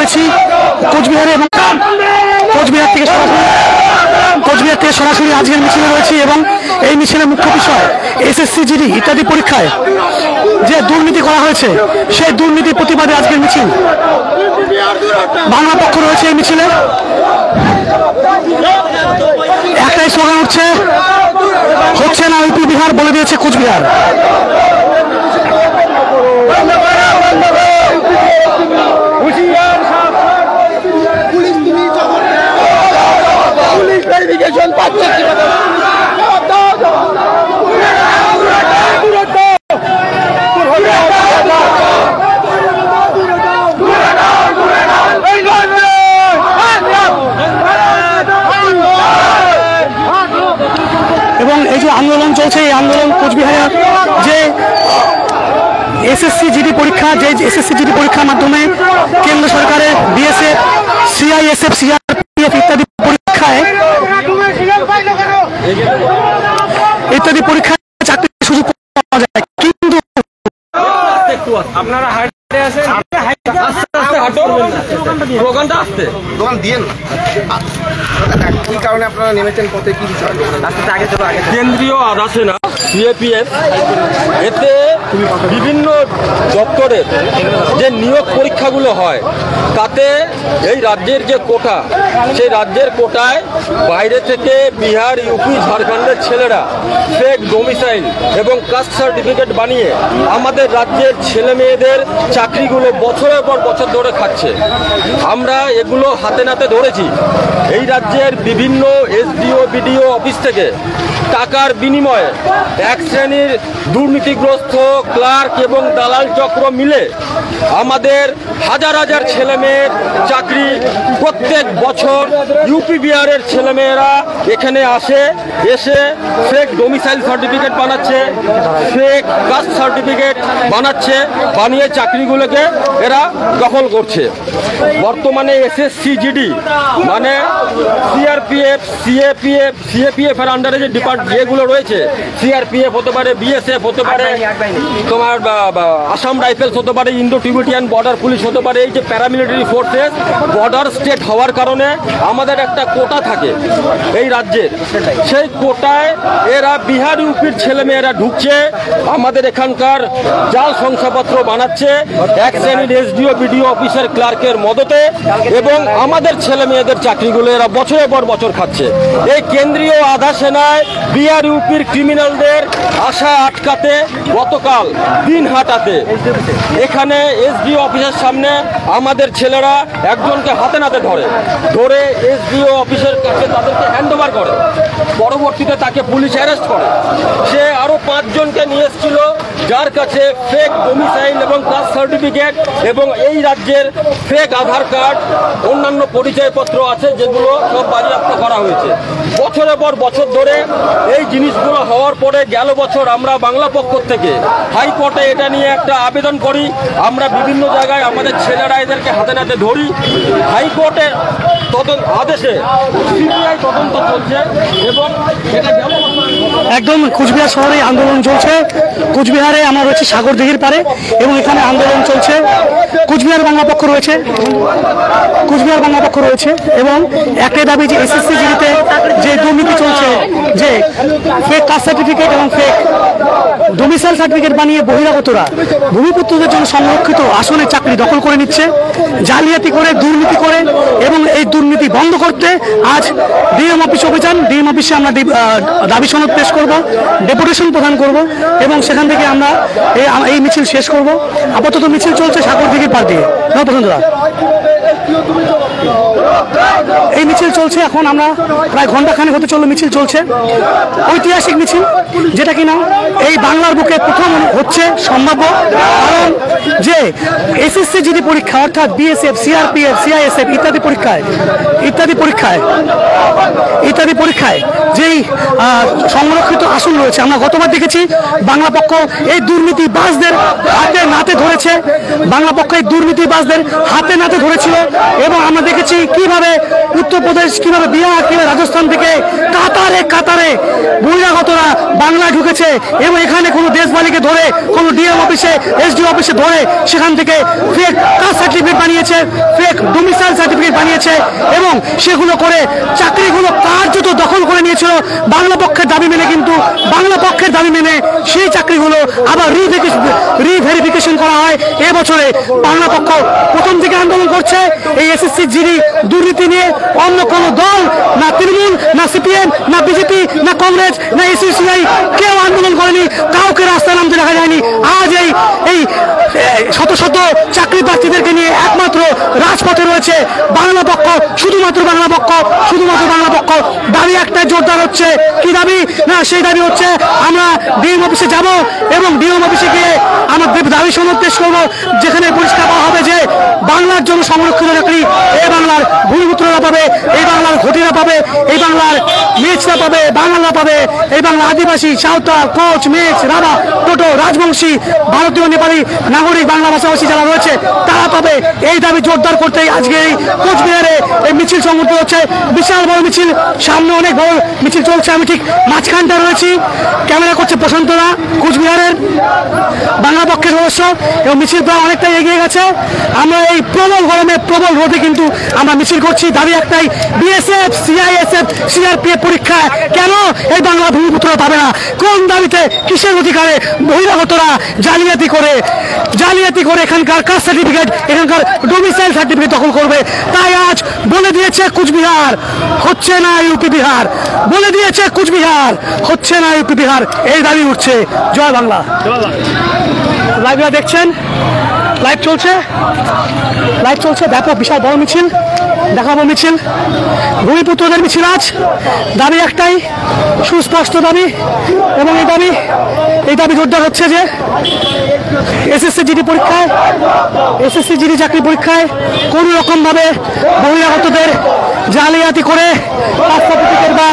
রয়েছি কোচবিহারে এবং কোচবিহার থেকে সরাসরি আজকের মিছিলে রয়েছি এবং এই মিছিলের মুখ্য বিষয় এসএসসি জিডি ইত্যাদি পরীক্ষায় যে দুর্নীতি করা হয়েছে সেই দুর্নীতির প্রতিবাদে আজকের মিছিল। বাংলা পক্ষ রয়েছে এই মিছিলে, একটাই স্লোগান হচ্ছে না ইউপি বিহার, বলে দিয়েছে কোচবিহার। এবং এই যে আন্দোলন চলছে, এই আন্দোলন কোচবিহারের যে এসএসসি জিডি পরীক্ষার মাধ্যমে কেন্দ্র সরকারের বিএসএফ, সিআইএসএফ, সিআরপিএফ ইত্যাদি পরীক্ষায় চাকরির সুযোগ পাওয়া যায়। কিন্তু আপনারা হাইটে আছেন, দোকান দিয়ে কি কারণে আপনারা নেমেছেন পথে, কি বিষয়? কেন্দ্রীয় আধা সেনা সিএপিএফ এতে বিভিন্ন দপ্তরের যে নিয়োগ পরীক্ষাগুলো হয় তাতে এই রাজ্যের যে কোটা, সেই রাজ্যের কোটায় বাইরে থেকে বিহার, ইউপি, ঝাড়খণ্ডের ছেলেরা ফেক ডোমিসাইল এবং কাস্ট সার্টিফিকেট বানিয়ে আমাদের রাজ্যের ছেলে মেয়েদের চাকরিগুলো বছরের পর বছর ধরে খাচ্ছে। আমরা এগুলো হাতে নাতে ধরেছি। এই রাজ্যের বিভিন্ন এসডিও, বিডিও অফিস থেকে টাকার বিনিময়ে এক শ্রেণীর দুর্নীতিগ্রস্ত ক্লার্ক এবং দালাল চক্র মিলে আমাদের হাজার হাজার ছেলে মেয়ের চাকরি প্রত্যেক বছর ইউপি বিহারের ছেলেমেয়েরা এখানে এসে ফেক ডোমিসাইল সার্টিফিকেট বানাচ্ছে, ফেক কাস্ট সার্টিফিকেট বানিয়ে চাকরিগুলোকে এরা দখল করছে। বর্তমানে এসএসসি জিডি মানে সিআরপিএফ, সিএপিএফ এর আন্ডারে যে যেগুলো রয়েছে, সিআরপিএফ হতে পারে, বিএসএফ হতে পারে, তোমার আসাম রাইফেলস হতে পারে, ইন্দো টিবেটিয়ান বর্ডার পুলিশ হতে পারে, এই যে প্যারামিলিটারি ফোর্সেস বর্ডার স্টেট হওয়ার কারণে আমাদের একটা কোটা থাকে এই রাজ্যের। সেই কোটায় এরা বিহার, ইউপির ছেলেমেয়েরা ঢুকছে, আমাদের এখানকার জাল শংসাপত্র বানাচ্ছে এক শ্রেণীর এসডিও, বিডিও অফিসের ক্লার্কের মদতে, এবং আমাদের ছেলে মেয়েদের চাকরিগুলো এরা বছরের পর বছর খাচ্ছে। এই কেন্দ্রীয় আধা সেনায় বিহার, ইউপির ক্রিমিনালদের আশা আটকাতে গতকাল দিনহাটাতে এখানে এসডিও অফিসের সামনে আমাদের ছেলেরা একজনকে হাতে নাতে ধরে এসডিও অফিসের কাছে তাদেরকে হ্যান্ডওভার করে। পরবর্তীতে তাকে পুলিশ অ্যারেস্ট করে। সে আরো 5 জনকে নিয়ে এসেছিল যার কাছে ফেক ডোমিসাইল এবং কাস্ট সার্টিফিকেট এবং এই রাজ্যের ফেক আধার কার্ড, অন্যান্য পরিচয়পত্র আছে, যেগুলো সব বাজেয়াপ্ত করা হয়েছে। বছরের পর বছর ধরে এই জিনিসগুলো হওয়ার পরে গেল বছর আমরা বাংলা পক্ষ থেকে হাইকোর্টে এটা নিয়ে একটা আবেদন করি। আমরা বিভিন্ন জায়গায় আমাদের ছেলেরা এদেরকে হাতে নাতে ধরি। হাইকোর্টের আদেশে সিবিআই তদন্ত চলছে এবং এটা একদম কোচবিহার শহরে আন্দোলন চলছে। কোচবিহারে আমরা রয়েছি সাগর দিঘির পারে এবং এখানে আন্দোলন চলছে। কোচবিহার বাংলা পক্ষ রয়েছে এবং একটাই দাবি যে এসএসসি জিডিতে যে দুর্নীতি চলছে, যে ফেক কাস্ট সার্টিফিকেট এবং ফেক ডোমিসাইল সার্টিফিকেট বানিয়ে বহিরাগতরা ভূমিপুত্রদের জন্য সংরক্ষিত আসনের চাকরি দখল করে নিচ্ছে, জালিয়াতি করে, দুর্নীতি করে, এবং এই দুর্নীতি বন্ধ করতে আজ ডিএম অফিস অভিযান। ডিএম অফিসে আমরা দাবি সনদ পেশ করব, ডেপুটেশন প্রদান করব এবং সেখান থেকে আমরা এই মিছিল শেষ করব। আপাতত মিছিল চলছে সাগর দিঘির পার দিয়ে। এই মিছিল চলছে, এখন আমরা প্রায় ঘন্টাখানেক হতে চললো মিছিল চলছে। ঐতিহাসিক মিছিল, যেটা কিনা এই বাংলার বুকে প্রথম হচ্ছে সম্ভাব্য। কারণ যে এসএসসি জিডি পরীক্ষা অর্থাৎ বিএসএফ, সিআরপিএফ, সিআইএসএফ ইত্যাদি পরীক্ষায় যেই সংরক্ষিত আসন রয়েছে, আমরা গতবার দেখেছি বাংলা পক্ষ এই দুর্নীতিবাজদের হাতে নাতে ধরেছে, এবং আমরা দেখেছি কি কিভাবে উত্তরপ্রদেশ, কিভাবে বিহার, কিভাবে রাজস্থান থেকে কাতারে কাতারে বহিরাগতরা বাংলায় ঢুকেছে এবং এখানে কোনো দেশবালিকে ধরে কোনো ডিএম অফিসে, এসডিও অফিসে ধরে সেখান থেকে ফেক কাস্ট সার্টিফিকেট বানিয়েছে, ফেক ডোমিসাইল সার্টিফিকেট বানিয়েছে এবং সেগুলো করে চাকরিগুলো কার্যত দখল করে নিয়েছিল বাংলা পক্ষের দাবি মেনে। কিন্তু বাংলা পক্ষের দাবি মেনে সেই চাকরিগুলো আবার রিভেরিফিকেশন করা হয়। এবছরে বাংলা পক্ষ প্রথম থেকে আন্দোলন করছে এই এসএসসি জিডি দুর্নীতি নিয়ে। অন্য কোনো দল, না তৃণমূল, না সিপিএম, না বিজেপি, না কংগ্রেস, না এসইউসিআই কেউ আন্দোলন করেনি, কাউকে রাস্তায় নামতে দেখা যায়নি। আজ এই শত শত চাকরি প্রার্থীদেরকে নিয়ে একমাত্র রাজপথে রয়েছে বাংলা পক্ষ, শুধুমাত্র বাংলা পক্ষ, শুধুমাত্র বাংলা পক্ষ। দাবি একটাই জোরদার হচ্ছে, কি দাবি? না, সেই দাবি হচ্ছে আমরা ডিএম অফিসে যাব এবং ডিএম অফিসে গিয়ে আমরা দাবি সনদ পেশ করবো, যেখানে পরিষ্কার পাওয়া হবে যে বাংলার জন্য সংরক্ষিত চাকরি এই বাংলার ভূমিপুত্ররা পাবে, এই বাংলার ঘটিরা পাবে, এই বাংলার মেচরা পাবে, বাঙালরা পাবে, এই বাংলার আদিবাসী, সাঁওতাল, কোচ, মেচ, রাভা, টোটো, রাজবংশী, ভারতীয়, নেপালি নাগরিক, বাংলা ভাষাভাষী যারা রয়েছে তারা পাবে। এই দাবি জোরদার করতেই আজকে এই কোচবিহারে এই মিছিল সংগঠিত হচ্ছে। বিশাল বড় মিছিল, সামনে অনেক বড় মিছিল চলছে। আমি ঠিক মাঝখানটা রয়েছি, ক্যামেরা করছে প্রশান্তরা, কোচবিহারের বাংলা পক্ষের সদস্য, এবং মিছিল প্রায় অনেকটাই এগিয়ে গেছে। আমরা এই প্রবল গরমে, প্রবল রোদে কিন্তু আমরা মিছিল করছি। দাবি একটাই, বিএসএফ, সিআইএসএফ, সিআরপিএফ পরীক্ষায় কেন এই বাংলা ভূমিপুত্ররা পাবে না? কোন দাবিতে, কিসের অধিকারে বহিরাগতরা জালিয়াতি করে এখানকার কাস্ট সার্টিফিকেট, এখানকার ডোমিসাইল সার্টিফিকেট দখল করবে? তাই আজ বলে দিয়েছে কুচবিহার হচ্ছে না ইউপি বিহার, বলে দিয়েছে কুচবিহার হচ্ছে না ইউপি বিহার। এই দাবি উঠছে। জয় বাংলা। লাইভটা দেখছেন, লাইভ চলছে, ব্যাপক বিশাল বড় মিছিল, দেখাবো মিছিল, ভূমিপুত্রদের মিছিল। আজ দাবি একটাই, সুস্পষ্ট দাবি, এবং এই দাবি জোরদার হচ্ছে যে এসএসসি জিডি চাকরি পরীক্ষায় কোনো রকম ভাবে বহিরাগতদের জালিয়াতি করে কাস্ট সার্টিফিকেট বা